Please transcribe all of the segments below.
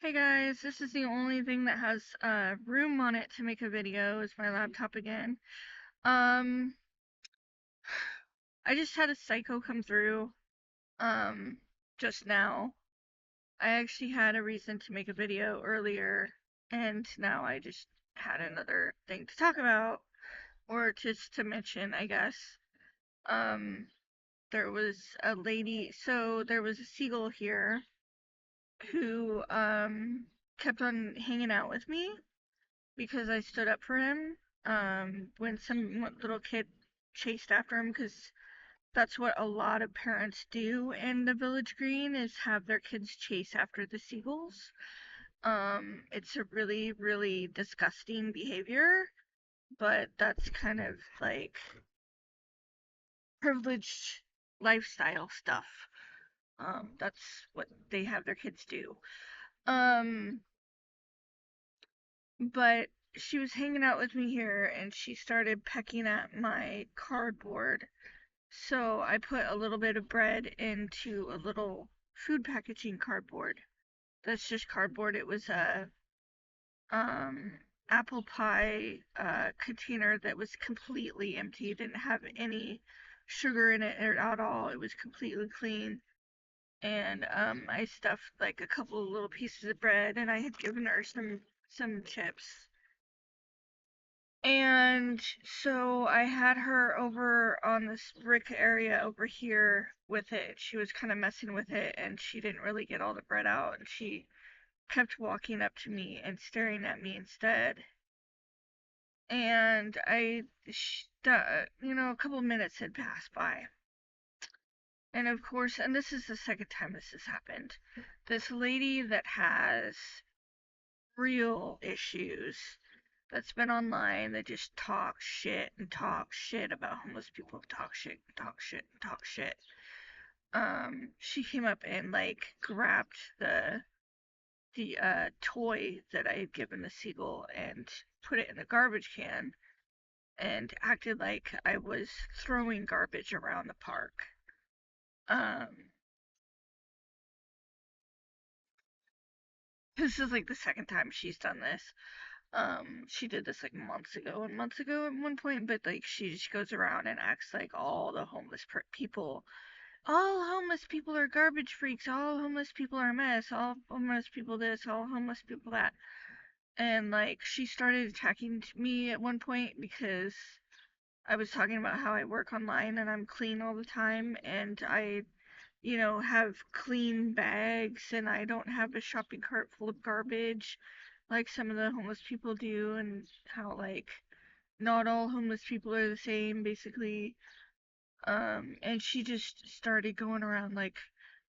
Hey guys, this is the only thing that has room on it to make a video is my laptop again. Um, I just had a psycho come through, um, just now. I actually had a reason to make a video earlier, and now I just had another thing to talk about, or just to mention, I guess. Um, there was a lady, so there was a seagull here who, kept on hanging out with me because I stood up for him when some little kid chased after him, because that's what a lot of parents do in the village green, is have their kids chase after the seagulls. It's a really, really disgusting behavior, but that's kind of like privileged lifestyle stuff. That's what they have their kids do. Um, But she was hanging out with me here and she started pecking at my cardboard. So I put a little bit of bread into a little food packaging cardboard. That's just cardboard. It was a um apple pie container that was completely empty. It didn't have any sugar in it at all. It was completely clean. And I stuffed like a couple of little pieces of bread, and I had given her some chips. And so I had her over on this brick area over here with it. She was kind of messing with it and she didn't really get all the bread out. And she kept walking up to me and staring at me instead. And a couple of minutes had passed by. And of course, and this is the second time this has happened, this lady that has real issues, that's been online, that just talk shit about homeless people, talk shit, talk shit, talk shit. She came up and like grabbed the toy that I had given the seagull and put it in the garbage can and acted like I was throwing garbage around the park. Um, this is like the second time she's done this. She did this like months ago at one point, but like she just goes around and acts like all the people, all homeless people are garbage freaks, all homeless people are a mess, all homeless people this, all homeless people that. And like she started attacking me at one point because I was talking about how I work online and I'm clean all the time, and I have clean bags and I don't have a shopping cart full of garbage like some of the homeless people do, and how like not all homeless people are the same basically. And she just started going around like,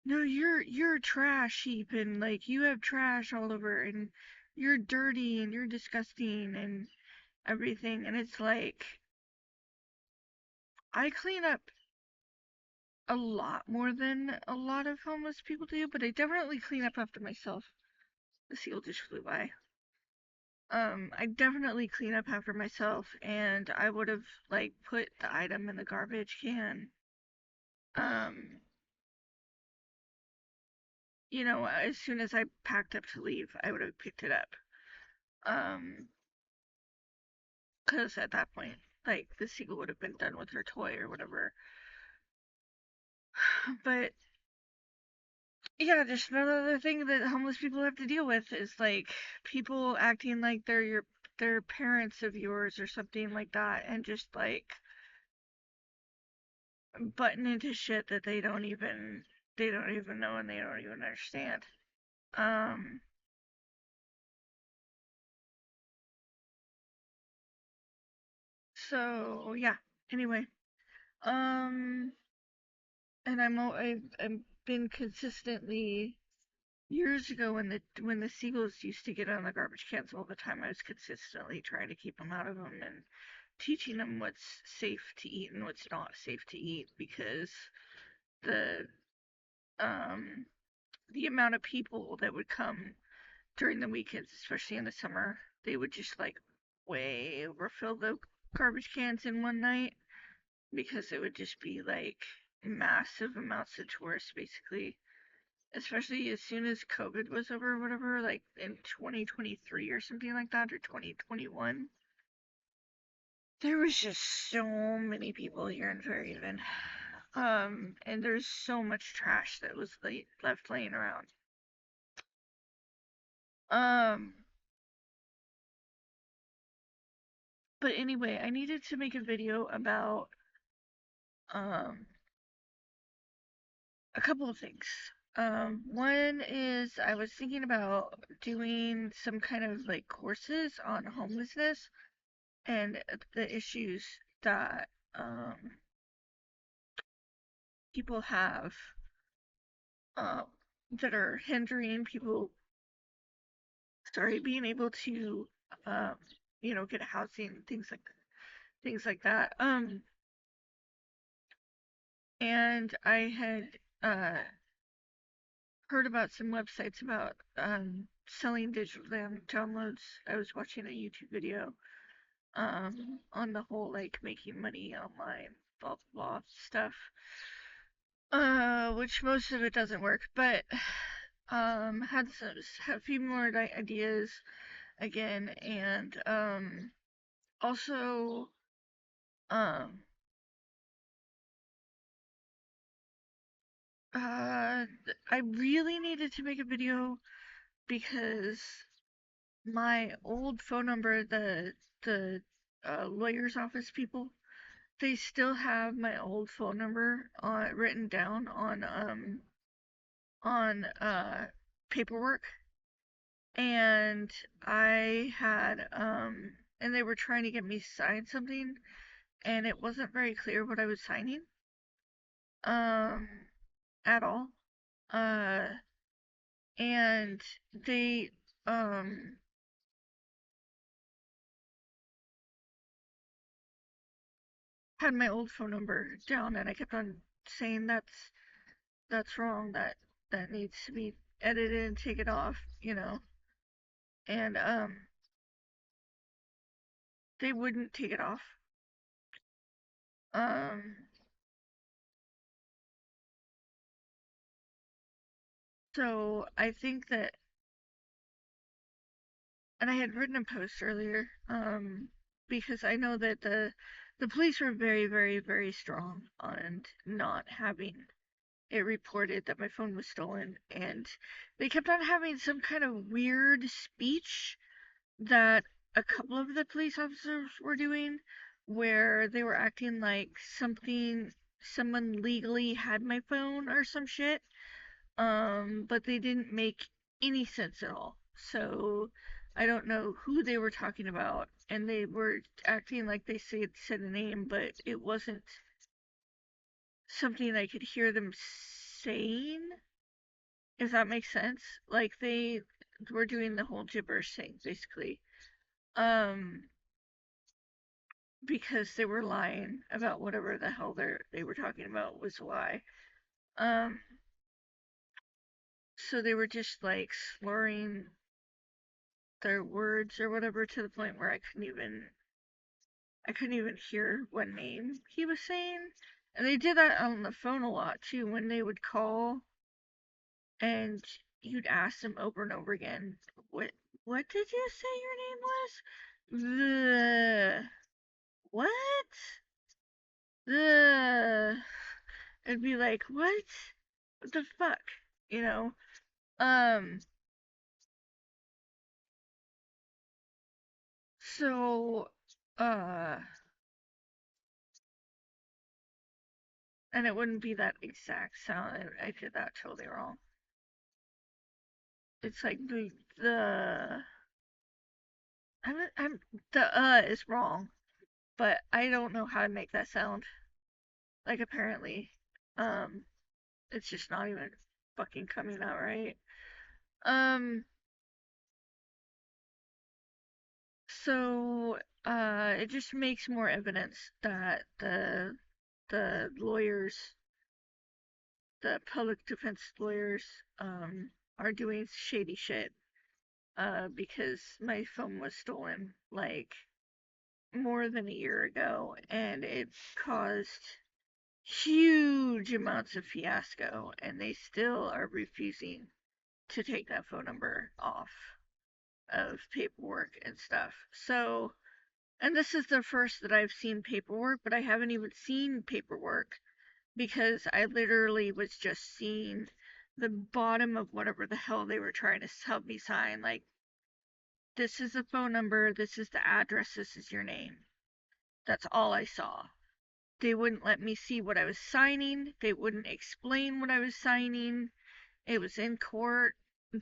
no, you're a trash heap, and like you have trash all over, and you're dirty and you're disgusting and everything. And it's like, I clean up a lot more than a lot of homeless people do, but I definitely clean up after myself. The seal just flew by. I definitely clean up after myself, and I would have like put the item in the garbage can. Um, as soon as I packed up to leave, I would have picked it up. Um, 'Cause at that point, like the seagull would have been done with her toy or whatever. But yeah, just another thing that homeless people have to deal with is like people acting like they're parents of yours or something like that, and just like button into shit that they don't even know and they don't even understand. Um so yeah. Anyway, um and I've been consistently, years ago when the seagulls used to get on the garbage cans all the time, I was consistently trying to keep them out of them and teaching them what's safe to eat and what's not safe to eat, because the um the amount of people that would come during the weekends, especially in the summer, they would just like way overfill the garbage cans in one night, because it would just be like massive amounts of tourists basically. especially as soon as COVID was over or whatever, like in 2023 or something like that, or 2021. There was just so many people here in Fairhaven. And there's so much trash that was left laying around. Um, but anyway, I needed to make a video about um a couple of things. One is I was thinking about doing some kind of like courses on homelessness and the issues that people have um, that are hindering people, sorry, being able to, um, get housing, things like that. And I had heard about some websites about selling digital downloads. I was watching a YouTube video on the whole like making money online, blah blah blah stuff. Which most of it doesn't work, but had a few more ideas again, and also um I really needed to make a video because my old phone number, the lawyer's office people, they still have my old phone number written down on paperwork, and I had and they were trying to get me to sign something, and it wasn't very clear what I was signing um at all. uh and they um had my old phone number down, and I kept on saying that's wrong, that needs to be edited and taken off, and they wouldn't take it off. um so I think that, and I had written a post earlier, because I know that the police were very, very, very strong on not having it reported that my phone was stolen, and they kept on having some kind of weird speech that a couple of the police officers were doing, where they were acting like someone legally had my phone or some shit, but they didn't make any sense at all. So I don't know who they were talking about, and they were acting like they said a name, but it wasn't something I could hear them saying, if that makes sense. Like they were doing the whole gibberish thing, basically. Um, because they were lying about whatever the hell they were talking about was a lie. Um, so they were just like slurring their words or whatever to the point where I couldn't even hear what name he was saying. And they did that on the phone a lot too, when they would call and you'd ask them over and over again, what did you say your name was? The what? The It'd be like, what? What the fuck? You know? Um so uh and it wouldn't be that exact sound. I did that totally wrong. It's like the I'm the is wrong, but I don't know how to make that sound. Like apparently, um, it's just not even fucking coming out right. Um, so it just makes more evidence that the lawyers, the public defense lawyers, are doing shady shit. Because my phone was stolen like more than a year ago, and it caused huge amounts of fiasco, and they still are refusing to take that phone number off of paperwork and stuff. So, and this is the first that I've seen paperwork, but I haven't even seen paperwork because I literally was just seeing the bottom of whatever the hell they were trying to help me sign. Like, this is the phone number, this is the address, this is your name. That's all I saw. They wouldn't let me see what I was signing. They wouldn't explain what I was signing. It was in court.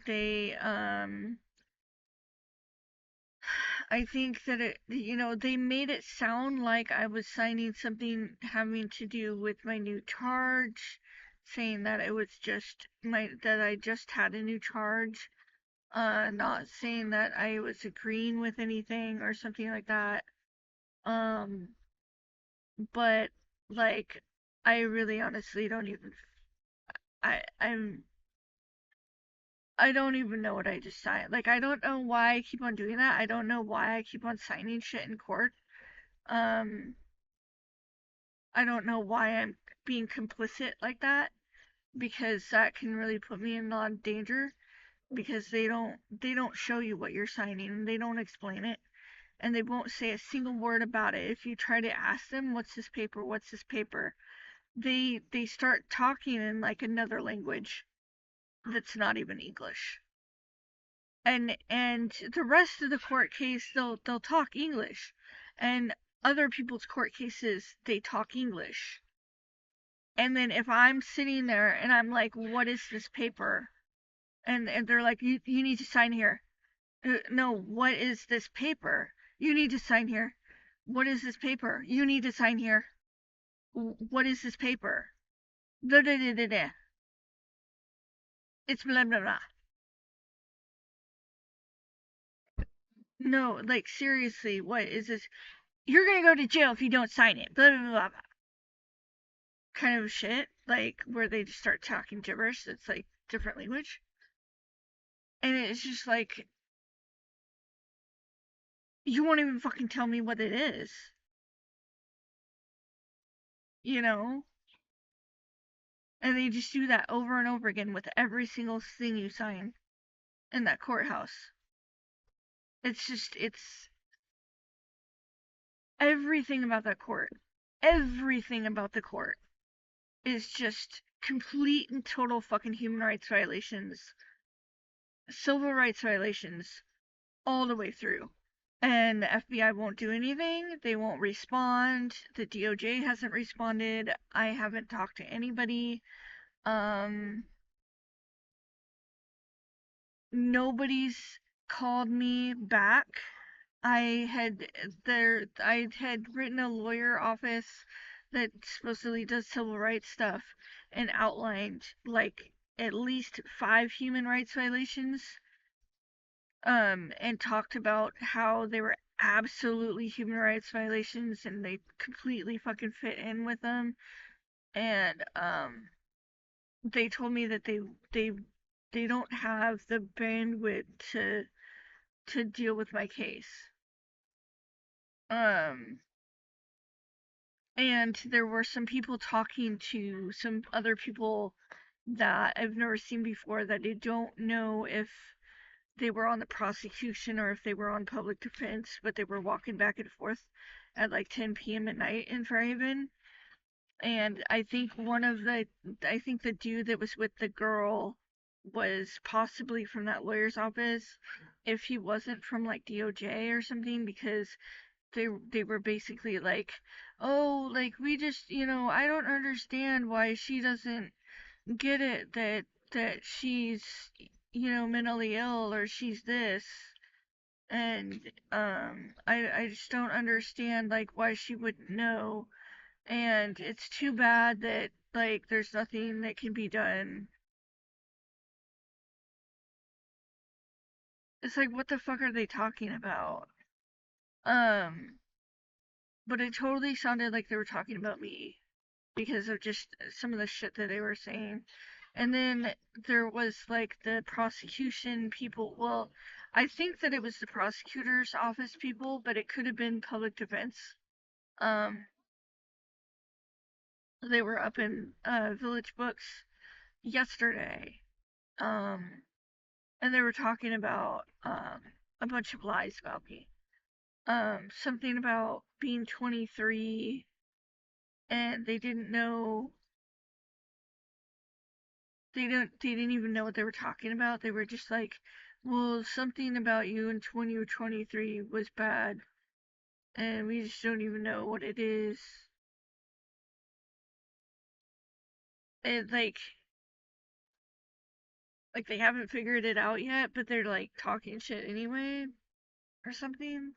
They, I think that they made it sound like I was signing something having to do with my new charge, saying that it was just that I just had a new charge, not saying that I was agreeing with anything or something like that. Um, but like, I really honestly don't even, I, I'm, I don't even know what I just signed. Like, I don't know why I keep on doing that. I don't know why I keep on signing shit in court. Um, I don't know why I'm being complicit like that because that can really put me in a lot of danger because they don't show you what you're signing and they don't explain it and they won't say a single word about it. If you try to ask them what's this paper, what's this paper, they start talking in like another language that's not even English. And the rest of the court case they'll talk English. And other people's court cases they talk English. And then if I'm sitting there and I'm like, what is this paper? And they're like, you need to sign here. No, what is this paper? You need to sign here. What is this paper? You need to sign here. What is this paper? Da da da da da. It's blah blah blah. No, like seriously, what is this? You're gonna go to jail if you don't sign it. Blah blah blah. Blah. Kind of shit. Like where they just start talking gibberish. It's like different language. And it's just like you won't even fucking tell me what it is. You know? And they just do that over and over again with every single thing you sign in that courthouse. It's everything about that court. Everything about the court is just complete and total fucking human rights violations, civil rights violations, all the way through. And the FBI won't do anything. They won't respond. The DOJ hasn't responded. I haven't talked to anybody. Um, Nobody's called me back. I had written a lawyer office that supposedly does civil rights stuff and outlined like at least 5 human rights violations, and talked about how they were absolutely human rights violations and they completely fucking fit in with them. And they told me that they they don't have the bandwidth to deal with my case. Um, and there were some people talking to some other people that I've never seen before that I don't know if they were on the prosecution or if they were on public defense, but they were walking back and forth at like 10 p.m. at night in Fairhaven. And I think the dude that was with the girl was possibly from that lawyer's office if he wasn't from like DOJ or something because they were basically like, oh, like we just, I don't understand why she doesn't get it that she's, mentally ill or she's this. And I just don't understand like why she wouldn't know. And it's too bad that like there's nothing that can be done. It's like what the fuck are they talking about? Um but it totally sounded like they were talking about me because of just some of the shit that they were saying. And then there was like the prosecution people. Well, I think that it was the prosecutor's office people, but it could have been public defense. Um, They were up in Village Books yesterday. Um, and they were talking about a bunch of lies about me. Something about being 23, and they didn't know. They didn't even know what they were talking about. They were just like, well, something about you in 20 or 23 was bad, and we just don't even know what it is. And like they haven't figured it out yet, but they're like talking shit anyway or something.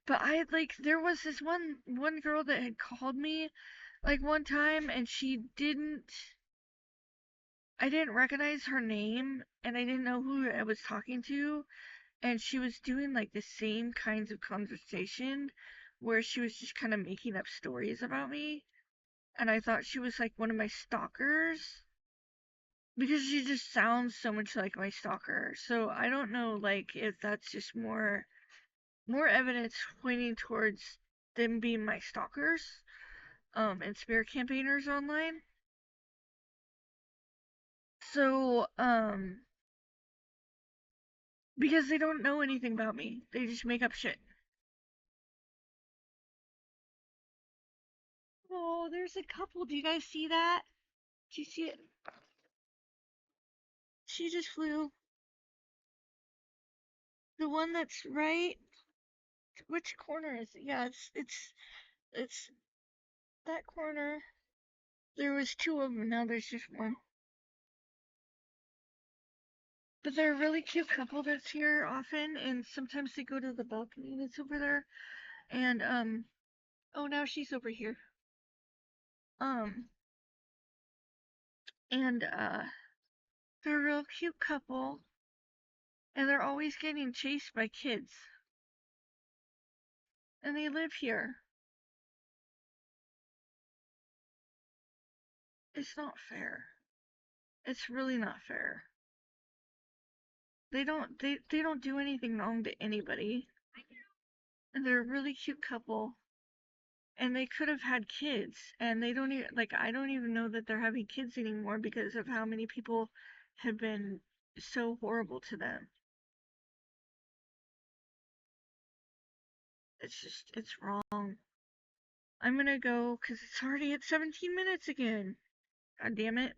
But I like there was this one girl that had called me like one time, and I didn't recognize her name, and I didn't know who I was talking to, and she was doing like the same kinds of conversation where she was just kind of making up stories about me, and I thought she was like one of my stalkers because she just sounds so much like my stalker. So I don't know like if that's just more evidence pointing towards them being my stalkers and spirit campaigners online. So because they don't know anything about me, they just make up shit. Oh, there's a couple. Do you guys see that? Do you see it? She just flew. The one that's right. Which corner is it? Yeah, it's that corner. There was two of them. Now there's just one. But they're a really cute couple that's here often, and sometimes they go to the balcony that's over there. And oh, now she's over here. Um, and they're a real cute couple, and they're always getting chased by kids, and they live here. It's not fair. It's really not fair. They don't do anything wrong to anybody. And they're a really cute couple. And they could have had kids. And they don't even like I don't even know that they're having kids anymore because of how many people have been so horrible to them. It's wrong. I'm gonna go because it's already at 17 minutes again. God damn it.